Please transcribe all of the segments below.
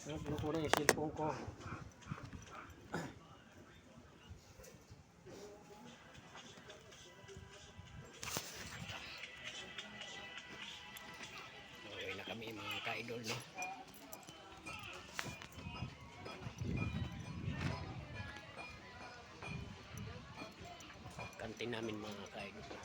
Kinukuha yung cellphone ko. Okay na kami mga ka-idol, no? Kantin namin mga ka-idol.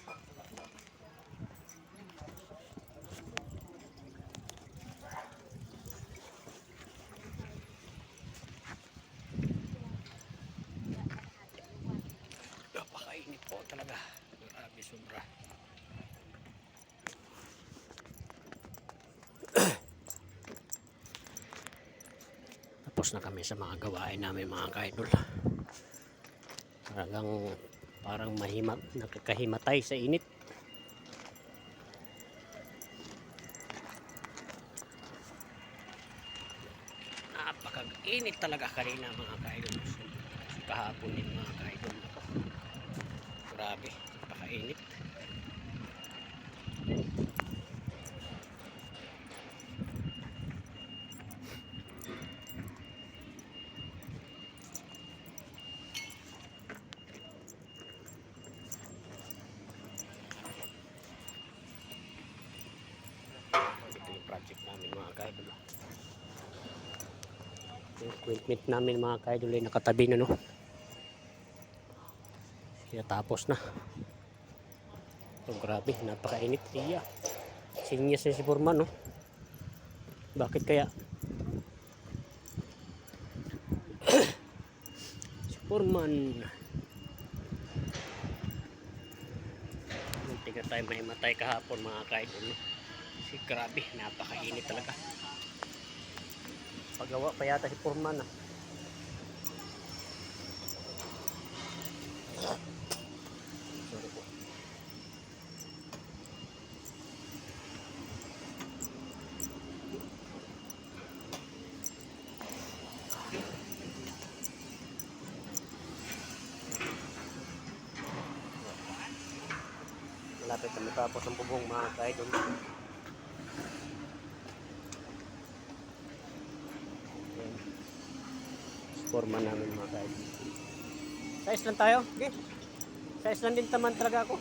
Napakainit po talaga. Grabe, sobra. Tapos na kami sa mga gawain namin mga ka-idol. Parang nakakahimatay sa init. Napaka-init talaga kanina mga ka-idol. Kahapon din mga ka-idol. Grabe, napaka-init. Project namin mga ka-idol. Yung equipment namin mga ka-idol ay nakatabi na, no? Kaya tapos na. So, grabe, napakainit. Iya. Sinyas na si Foreman, no? Bakit kaya? Si Foreman. Muntik na tayo mahimatay kahapon mga ka-idol, no? Kasi grabe, napakainit talaga. Pagawa pa yata si Foreman, ah. Sorry po. Malapit na matapos ang bubong mga ka-idol. Foreman namin mga ka-idol. Size lang tayo? Okay. Size lang din taman talaga ako.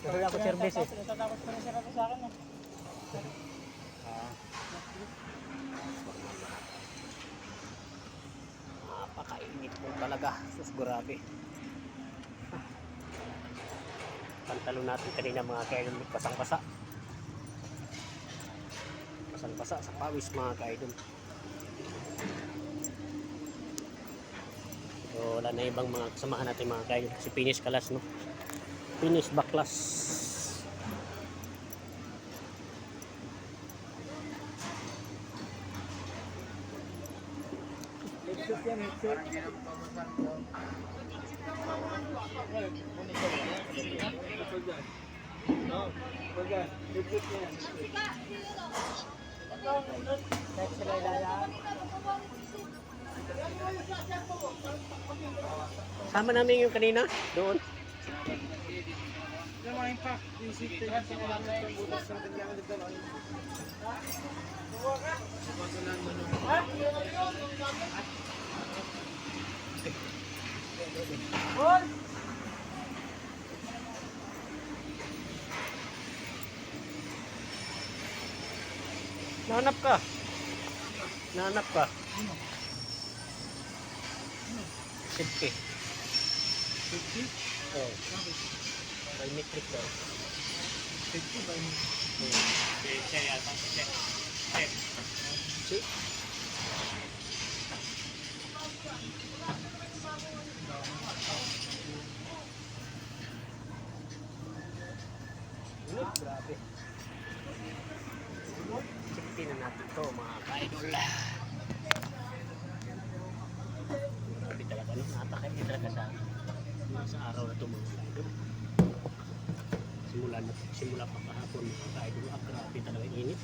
Wala ako service eh. Natatakot pa rin siya kasi sa akin eh. Napakainit po talaga. Sus, grabe. Pantalon natin kanina mga ka-idol, pasang-pasa. Pasang-pasa sa pawis mga ka-idol. So, wala na ibang mga kasamahan natin mga ka-idol. Si Finish Kalas, no? Finish Baklas. Headshot yan, headshot. Kahit sila ilayaan. Sama namin yung kanina, doon. Yung mga impact, yung safety na sa mga butas ng kanyang dito. Ha? Nahanap ka. Nahanap ka. Safety. Safety? Oh. Biometric daw. Safety ba yun? Siya yata. Si? Grabe. Safety na natin to mga ka-idol. Grabe talaga, no? Napakainit talaga sa araw na ito mga ka-idol. Simula pa kahapon mga ka-idol. Grabe talaga init.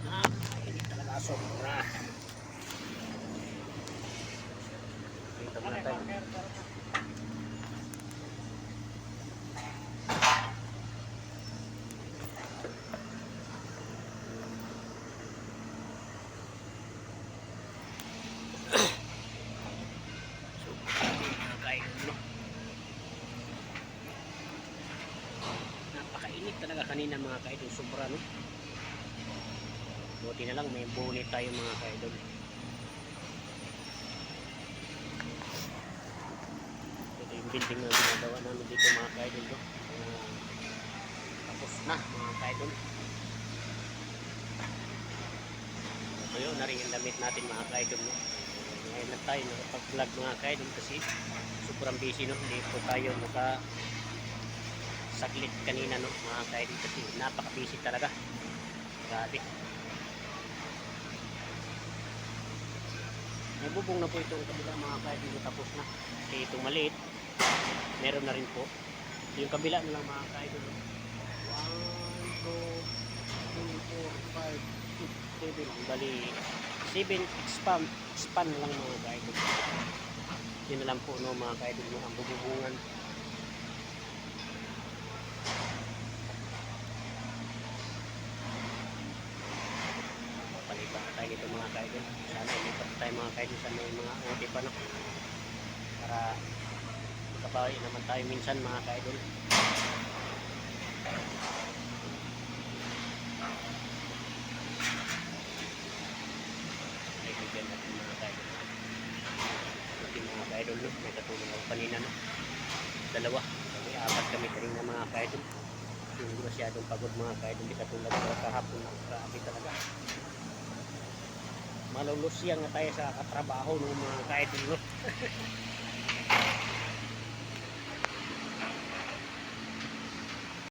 Napakainit talaga, sobra. Dito muna tayo. talaga kanina mga ka-idol, sobra no. Buti na lang may bonit tayo mga ka-idol. Ito yung building na ginagawa namin dito mga ka-idol no. Tapos na mga ka-idol. Ito na rin yung damit natin mga ka-idol no. Ngayon na tayo nakapag-vlog mga ka-idol kasi sobrang busy no. Hindi po tayo saglit kanina no mga ka-idol kasi napaka-busy talaga. Grabe. Nabubong na po itong kabila mga ka-idol, tapos na. Kasi itong maliit, meron na rin po. Yung kabila na lang mga ka-idol. 1, 2, 3, 4, 5, 6, 7. Bali, 7 span na lang mga ka-idol. Yun na lang po no, mga ka-idol no, ang bububungan. Palipat na tayo dito mga ka-idol. Sana ilipat tayo mga ka-idol sa may mga uti pa no. Para makabawi naman tayo minsan mga ka-idol. Kaibigan natin mga ka-idol. Ito mga ka-idol no. May katulong ako kanina no. Dalawa. May apat kami kanina mga ka-idol. Hindi masyadong pagod mga ka-idol. Hindi katulad sa kahapon. Grabe talaga. Malulusyang na tayo sa katrabaho ng mga ka-idol no.